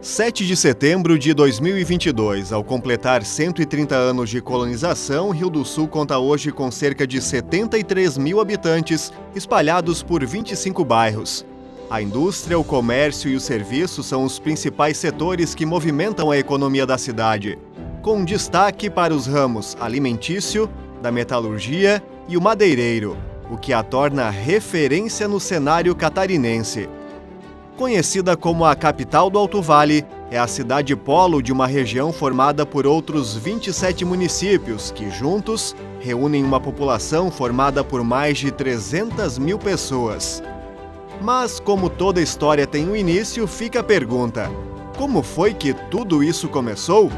7 de setembro de 2022, ao completar 130 anos de colonização, Rio do Sul conta hoje com cerca de 73 mil habitantes, espalhados por 25 bairros. A indústria, o comércio e o serviço são os principais setores que movimentam a economia da cidade, com destaque para os ramos alimentício, da metalurgia e o madeireiro, o que a torna referência no cenário catarinense. Conhecida como a capital do Alto Vale, é a cidade polo de uma região formada por outros 27 municípios que, juntos, reúnem uma população formada por mais de 300 mil pessoas. Mas, como toda história tem um início, fica a pergunta: como foi que tudo isso começou?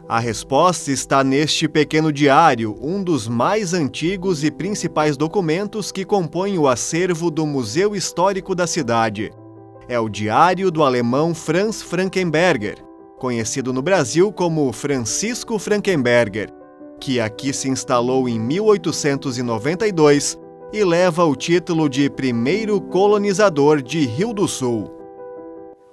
A resposta está neste pequeno diário, um dos mais antigos e principais documentos que compõem o acervo do Museu Histórico da cidade. É o diário do alemão Franz Frankenberger, conhecido no Brasil como Francisco Frankenberger, que aqui se instalou em 1892 e leva o título de primeiro colonizador de Rio do Sul.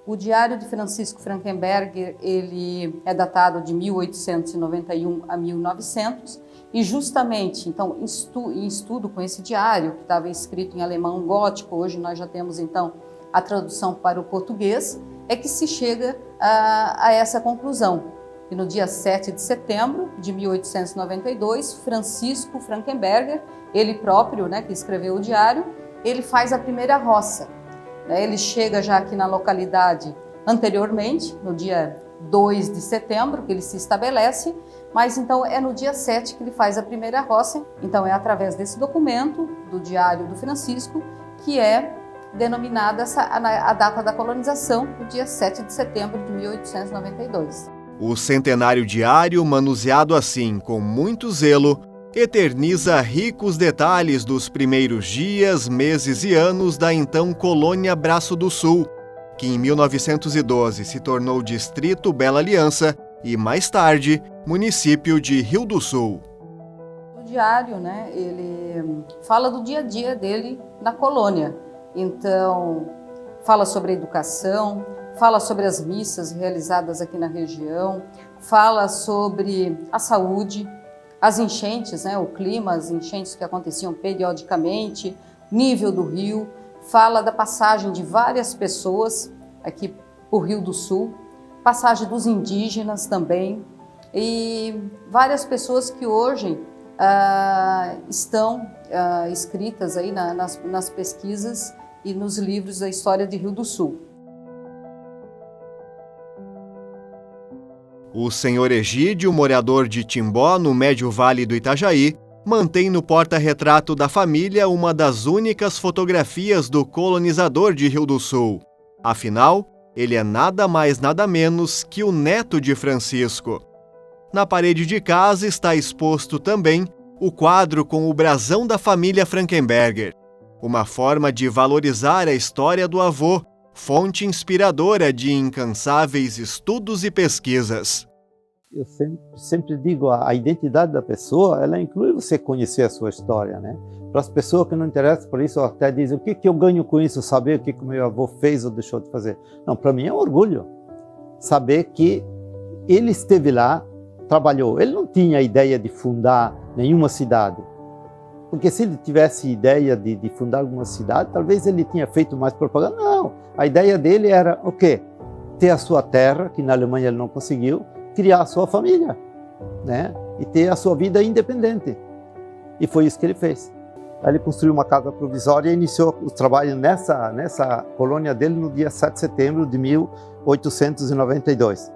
O Diário de Francisco Frankenberger, ele é datado de 1891 a 1900 e justamente, então, em estudo com esse diário, que estava escrito em alemão gótico, hoje nós já temos, então, a tradução para o português, é que se chega a essa conclusão. E no dia 7 de setembro de 1892, Francisco Frankenberger, ele próprio, que escreveu o diário, ele faz a primeira roça. Ele chega já aqui na localidade anteriormente, no dia 2 de setembro, que ele se estabelece, mas então é no dia 7 que ele faz a primeira roça. Então é através desse documento, do Diário do Francisco, que é denominada a data da colonização, o dia 7 de setembro de 1892. O centenário diário, manuseado assim, com muito zelo, eterniza ricos detalhes dos primeiros dias, meses e anos da então colônia Braço do Sul, que em 1912 se tornou Distrito Bela Aliança e, mais tarde, município de Rio do Sul. O diário, ele fala do dia a dia dele na colônia. Então, fala sobre a educação, fala sobre as missas realizadas aqui na região, fala sobre a saúde, as enchentes, o clima, as enchentes que aconteciam periodicamente, nível do rio, fala da passagem de várias pessoas aqui por Rio do Sul, passagem dos indígenas também, e várias pessoas que hoje estão escritas aí nas pesquisas e nos livros da história de Rio do Sul. O senhor Egídio, morador de Timbó, no Médio Vale do Itajaí, mantém no porta-retrato da família uma das únicas fotografias do colonizador de Rio do Sul. Afinal, ele é nada mais nada menos que o neto de Francisco. Na parede de casa está exposto também o quadro com o brasão da família Frankenberger, uma forma de valorizar a história do avô, fonte inspiradora de incansáveis estudos e pesquisas. Eu sempre digo, a identidade da pessoa, ela inclui você conhecer a sua história, Para as pessoas que não interessam por isso, até dizem, o que eu ganho com isso, saber o que o meu avô fez ou deixou de fazer. Não, para mim é um orgulho saber que ele esteve lá, trabalhou. Ele não tinha a ideia de fundar nenhuma cidade. Porque se ele tivesse ideia de fundar alguma cidade, talvez ele tinha feito mais propaganda. Não, a ideia dele era o quê? Ter a sua terra, que na Alemanha ele não conseguiu, criar a sua família, E ter a sua vida independente. E foi isso que ele fez. Aí ele construiu uma casa provisória e iniciou o trabalho nessa colônia dele no dia 7 de setembro de 1892.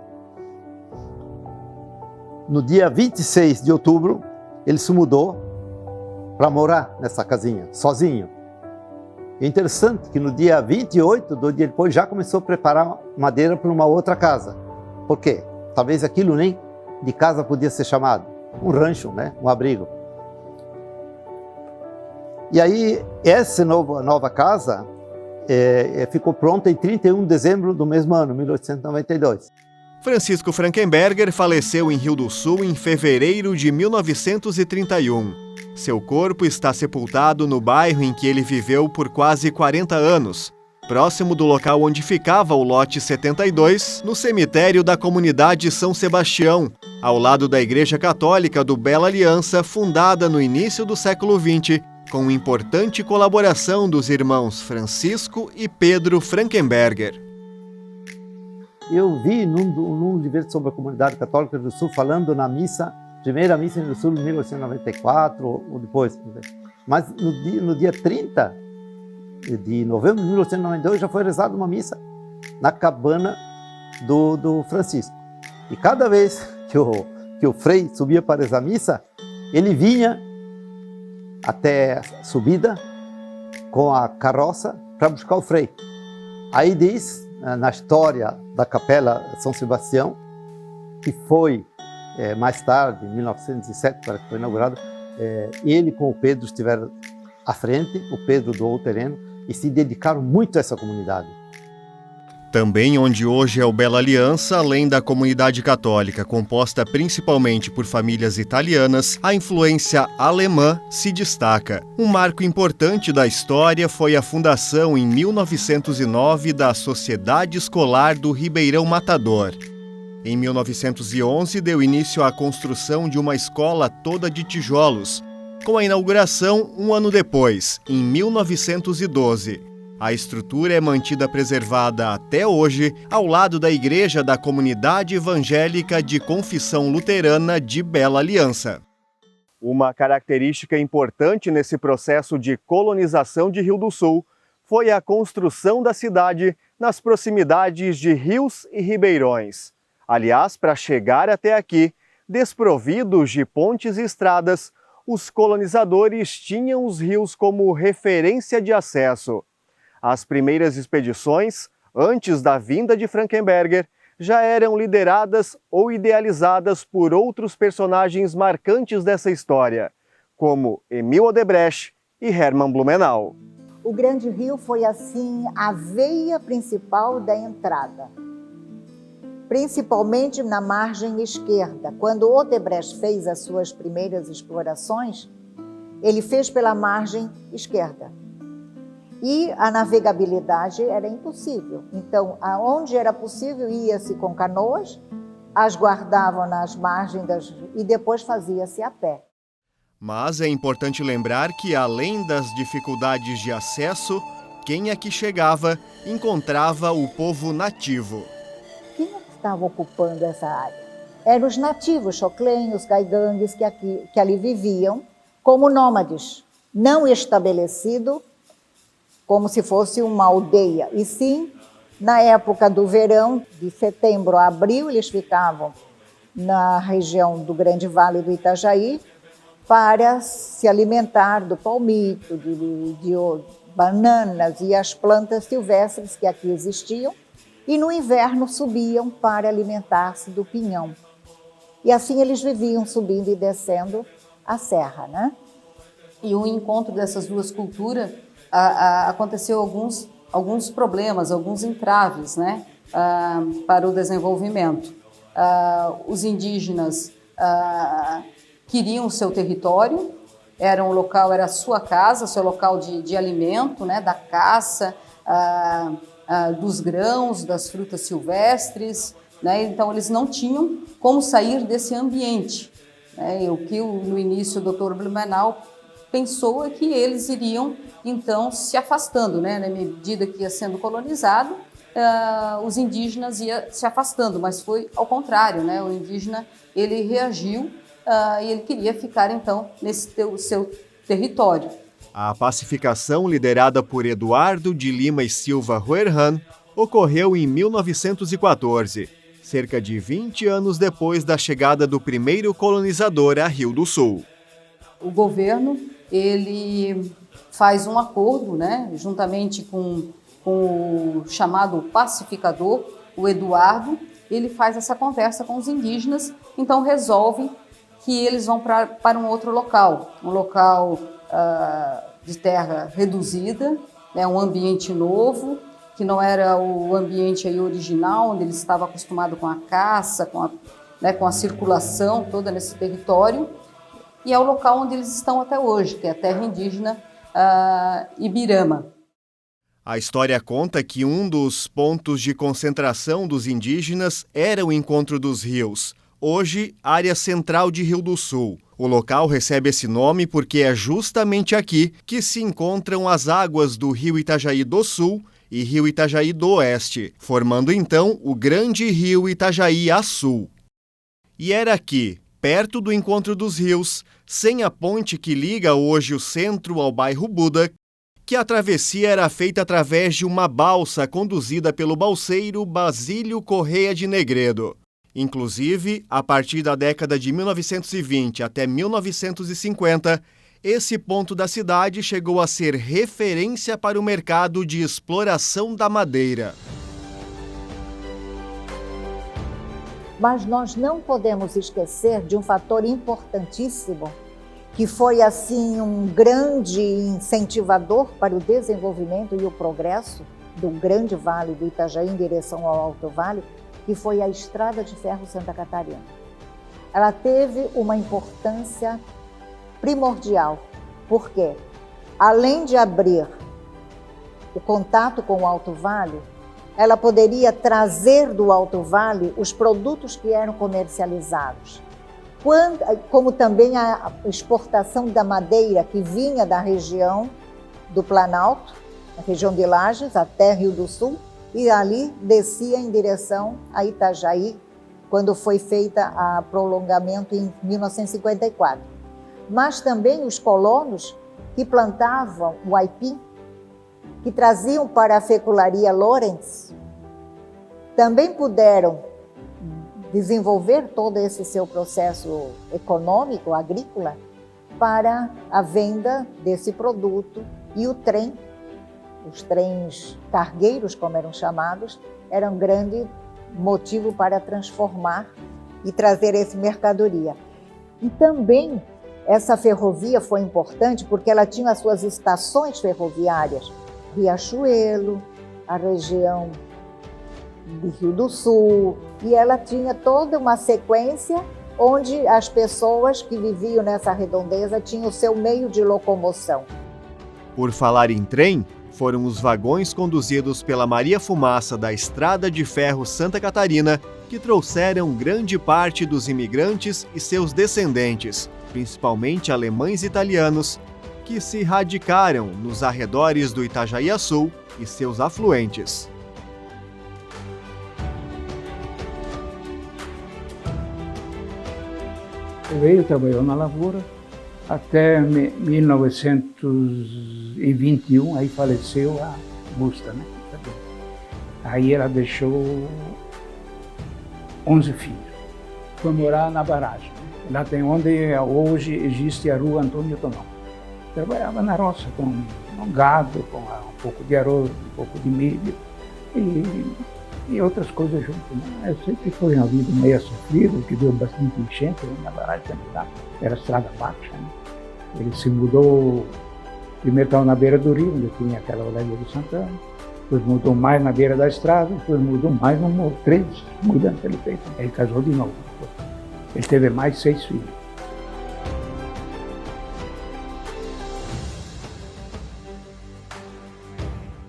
No dia 26 de outubro, ele se mudou para morar nessa casinha, sozinho. É interessante que no dia 28 do dia depois já começou a preparar madeira para uma outra casa. Por quê? Talvez aquilo nem de casa podia ser chamado. Um rancho, um abrigo. E aí, essa nova casa ficou pronta em 31 de dezembro do mesmo ano, 1892. Francisco Frankenberger faleceu em Rio do Sul em fevereiro de 1931. Seu corpo está sepultado no bairro em que ele viveu por quase 40 anos, próximo do local onde ficava o lote 72, no cemitério da comunidade São Sebastião, ao lado da Igreja Católica do Bela Aliança, fundada no início do século XX, com importante colaboração dos irmãos Francisco e Pedro Frankenberger. Eu vi num livro sobre a comunidade católica do Sul, falando na missa, primeira missa no Sul, em 1994, ou depois. Mas no dia 30 de novembro de 1992 já foi rezada uma missa na cabana do Francisco. E cada vez que o Frei subia para essa missa, ele vinha até a subida com a carroça para buscar o Frei. Aí diz, na história da Capela São Sebastião, que foi mais tarde, em 1907, para que foi inaugurado, ele com o Pedro estiveram à frente, o Pedro doou o terreno e se dedicaram muito a essa comunidade. Também onde hoje é o Bela Aliança, além da comunidade católica, composta principalmente por famílias italianas, a influência alemã se destaca. Um marco importante da história foi a fundação em 1909 da Sociedade Escolar do Ribeirão Matador. Em 1911, deu início à construção de uma escola toda de tijolos, com a inauguração um ano depois, em 1912. A estrutura é mantida preservada até hoje, ao lado da igreja da Comunidade Evangélica de Confissão Luterana de Bela Aliança. Uma característica importante nesse processo de colonização de Rio do Sul foi a construção da cidade nas proximidades de rios e ribeirões. Aliás, para chegar até aqui, desprovidos de pontes e estradas, os colonizadores tinham os rios como referência de acesso. As primeiras expedições, antes da vinda de Frankenberger, já eram lideradas ou idealizadas por outros personagens marcantes dessa história, como Emil Odebrecht e Hermann Blumenau. O Grande Rio foi, assim, a veia principal da entrada, principalmente na margem esquerda. Quando Odebrecht fez as suas primeiras explorações, ele fez pela margem esquerda. E a navegabilidade era impossível. Então, aonde era possível, ia-se com canoas, as guardavam nas margens e depois fazia-se a pé. Mas é importante lembrar que, além das dificuldades de acesso, quem aqui chegava encontrava o povo nativo. Quem estava ocupando essa área? Eram os nativos, choclenhos, gaigangues, que ali viviam como nômades, não estabelecido como se fosse uma aldeia. E sim, na época do verão, de setembro a abril, eles ficavam na região do Grande Vale do Itajaí para se alimentar do palmito, de bananas e as plantas silvestres que aqui existiam. E no inverno subiam para alimentar-se do pinhão. E assim eles viviam subindo e descendo a serra, né? E o encontro dessas duas culturas aconteceu alguns problemas, alguns entraves, né, para o desenvolvimento. Os indígenas queriam o seu território, era a sua casa, seu local de alimento, né, da caça, dos grãos, das frutas silvestres, né, então eles não tinham como sair desse ambiente. Né, o que no início o Dr. Blumenau pensou é que eles iriam então se afastando, né? Na medida que ia sendo colonizado, os indígenas iam se afastando, mas foi ao contrário, né? O indígena ele reagiu e ele queria ficar então nesse seu território. A pacificação, liderada por Eduardo de Lima e Silva Roerhan, ocorreu em 1914, cerca de 20 anos depois da chegada do primeiro colonizador a Rio do Sul. O governo ele faz um acordo, né, juntamente com o chamado pacificador, o Eduardo, ele faz essa conversa com os indígenas, então resolve que eles vão para um outro local, um local de terra reduzida, né, um ambiente novo, que não era o ambiente aí original, onde eles estavam acostumados com a caça, com a circulação toda nesse território, e é o local onde eles estão até hoje, que é a terra indígena Ibirama. A história conta que um dos pontos de concentração dos indígenas era o Encontro dos Rios, hoje área central de Rio do Sul. O local recebe esse nome porque é justamente aqui que se encontram as águas do Rio Itajaí do Sul e Rio Itajaí do Oeste, formando então o grande Rio Itajaí-Açu. E era aqui, perto do Encontro dos Rios, sem a ponte que liga hoje o centro ao bairro Buda, que a travessia era feita através de uma balsa conduzida pelo balseiro Basílio Correia de Negredo. Inclusive, a partir da década de 1920 até 1950, esse ponto da cidade chegou a ser referência para o mercado de exploração da madeira. Mas nós não podemos esquecer de um fator importantíssimo, que foi assim um grande incentivador para o desenvolvimento e o progresso do grande vale do Itajaí em direção ao Alto Vale, que foi a Estrada de Ferro Santa Catarina. Ela teve uma importância primordial, porque além de abrir o contato com o Alto Vale, ela poderia trazer do Alto Vale os produtos que eram comercializados, como também a exportação da madeira que vinha da região do Planalto, a região de Lages, até Rio do Sul, e ali descia em direção a Itajaí, quando foi feita o prolongamento em 1954. Mas também os colonos que plantavam o aipim, que traziam para a fecularia Lawrence, também puderam desenvolver todo esse seu processo econômico, agrícola, para a venda desse produto. E o trem, os trens cargueiros, como eram chamados, eram um grande motivo para transformar e trazer essa mercadoria. E também essa ferrovia foi importante porque ela tinha as suas estações ferroviárias, Riachuelo, a região de Rio do Sul, e ela tinha toda uma sequência onde as pessoas que viviam nessa redondeza tinham o seu meio de locomoção. Por falar em trem, foram os vagões conduzidos pela Maria Fumaça da Estrada de Ferro Santa Catarina que trouxeram grande parte dos imigrantes e seus descendentes, principalmente alemães e italianos, que se radicaram nos arredores do Itajaí-Açu e seus afluentes. Ele trabalhou na lavoura até 1921, aí faleceu a Busta, né? Aí ela deixou 11 filhos. Foi morar na barragem. Lá tem onde hoje existe a rua Antônio Tomão. Trabalhava na roça com gado, com um pouco de arroz, um pouco de milho e outras coisas junto. Né? Eu sei que foi uma vida meio sofrida, que deu bastante enchente na barragem, era estrada baixa. Né? Ele se mudou, primeiro estava na beira do rio, onde tinha aquela olaria do Santana, depois mudou mais na beira da estrada, depois mudou mais no morro, 3 mudanças ele fez. Ele casou de novo. Ele teve mais 6 filhos.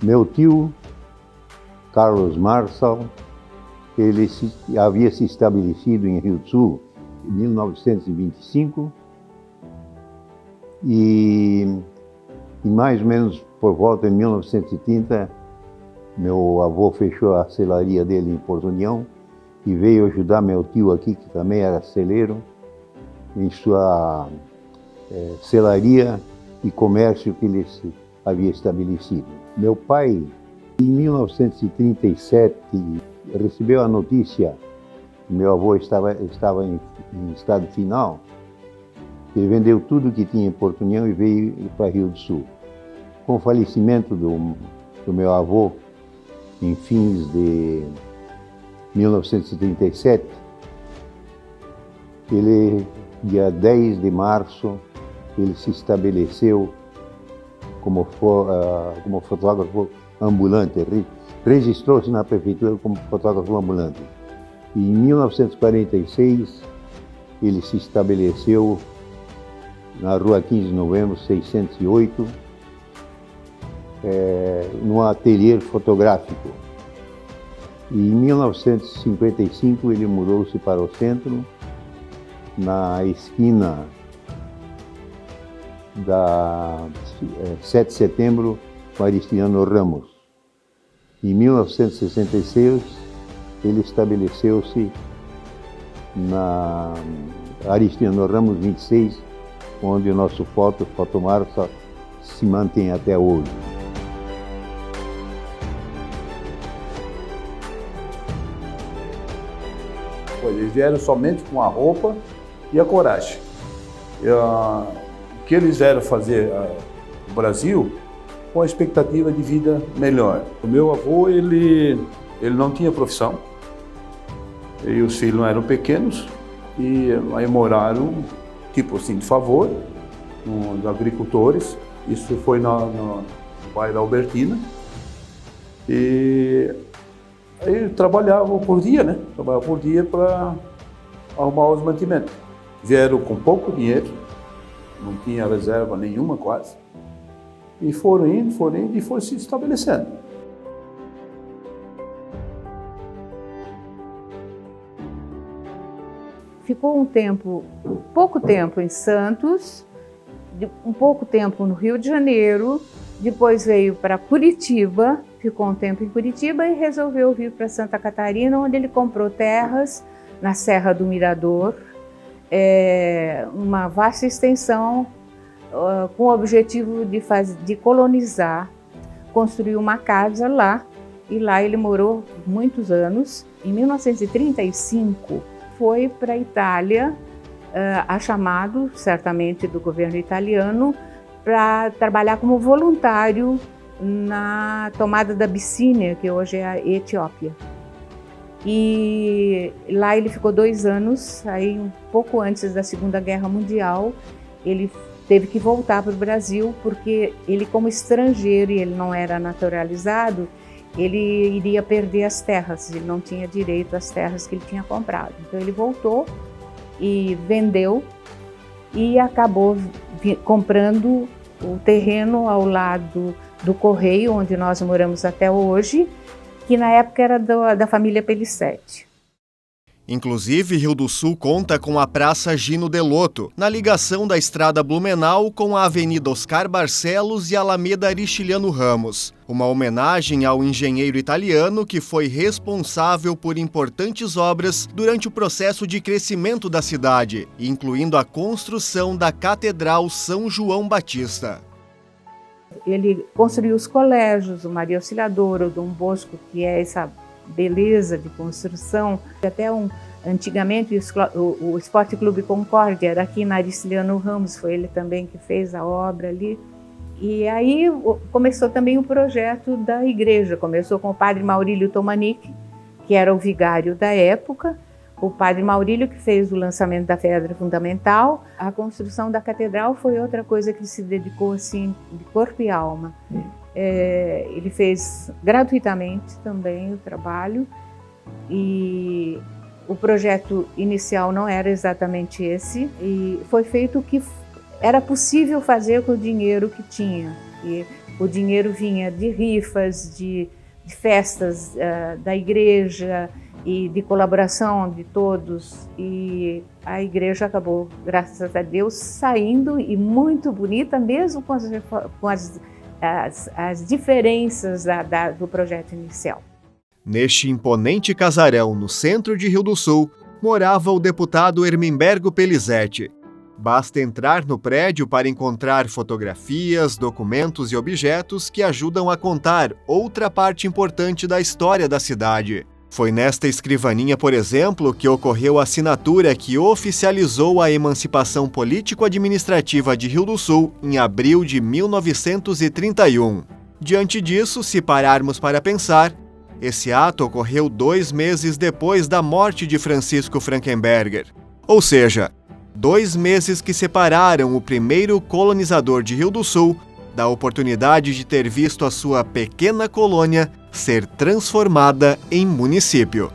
Meu tio, Carlos Marçal, ele havia se estabelecido em Rio do Sul em 1925 e mais ou menos por volta de 1930, meu avô fechou a selaria dele em Porto União e veio ajudar meu tio aqui, que também era celeiro, em sua selaria e comércio que ele havia estabelecido. Meu pai, em 1937, recebeu a notícia que meu avô estava em estado final. Ele vendeu tudo que tinha em Porto União e veio para Rio do Sul. Com o falecimento do meu avô, em fins de 1937, dia 10 de março, ele se estabeleceu como fotógrafo ambulante, registrou-se na prefeitura como fotógrafo ambulante. E em 1946, ele se estabeleceu na rua 15 de novembro, 608, num ateliê fotográfico. E em 1955 ele mudou-se para o centro, na esquina da 7 de setembro com Aristiniano Ramos. Em 1966 ele estabeleceu-se na Aristiniano Ramos 26, onde o nosso Fotomarsa se mantém até hoje. Eles vieram somente com a roupa e a coragem. O que eles vieram fazer no Brasil com a expectativa de vida melhor. O meu avô, ele não tinha profissão, e os filhos eram pequenos, e aí moraram, tipo assim, de favor, nos agricultores. Isso foi no bairro da Albertina. E aí trabalhavam por dia, né? Trabalhavam por dia para arrumar os mantimentos. Vieram com pouco dinheiro, não tinha reserva nenhuma quase, e foram indo e foram se estabelecendo. Ficou pouco tempo em Santos, um pouco tempo no Rio de Janeiro, depois veio para Curitiba, ficou um tempo em Curitiba e resolveu vir para Santa Catarina, onde ele comprou terras na Serra do Mirador, uma vasta extensão com o objetivo de colonizar, construiu uma casa lá, e lá ele morou muitos anos. Em 1935 foi para a Itália, a chamado certamente do governo italiano, para trabalhar como voluntário na tomada da Abissínia, que hoje é a Etiópia. E lá ele ficou 2 anos, aí um pouco antes da Segunda Guerra Mundial, ele teve que voltar para o Brasil, porque ele, como estrangeiro, e ele não era naturalizado, ele iria perder as terras, ele não tinha direito às terras que ele tinha comprado. Então ele voltou e vendeu e acabou comprando o terreno ao lado do Correio, onde nós moramos até hoje, que na época era da família Pellicetti. Inclusive, Rio do Sul conta com a Praça Gino Delotto, na ligação da Estrada Blumenau com a Avenida Oscar Barcelos e Alameda Aristiliano Ramos. Uma homenagem ao engenheiro italiano que foi responsável por importantes obras durante o processo de crescimento da cidade, incluindo a construção da Catedral São João Batista. Ele construiu os colégios, o Maria Auxiliadora, o Dom Bosco, que é essa beleza de construção. Até antigamente o Esporte Clube Concórdia era aqui na Aristiliano Ramos, foi ele também que fez a obra ali. E aí começou também o projeto da igreja, começou com o padre Maurílio Tomanic, que era o vigário da época, o padre Maurílio que fez o lançamento da pedra fundamental. A construção da catedral foi outra coisa que ele se dedicou assim de corpo e alma. Ele fez gratuitamente também o trabalho, e o projeto inicial não era exatamente esse, e foi feito o que era possível fazer com o dinheiro que tinha. E o dinheiro vinha de rifas, de festas da igreja e de colaboração de todos, e a igreja acabou, graças a Deus, saindo e muito bonita, mesmo com as diferenças do projeto inicial. Neste imponente casarão no centro de Rio do Sul, morava o deputado Ermimbergo Pellicetti. Basta entrar no prédio para encontrar fotografias, documentos e objetos que ajudam a contar outra parte importante da história da cidade. Foi nesta escrivaninha, por exemplo, que ocorreu a assinatura que oficializou a emancipação político-administrativa de Rio do Sul em abril de 1931. Diante disso, se pararmos para pensar, esse ato ocorreu 2 meses depois da morte de Francisco Frankenberger. Ou seja, 2 meses que separaram o primeiro colonizador de Rio do Sul da oportunidade de ter visto a sua pequena colônia ser transformada em município.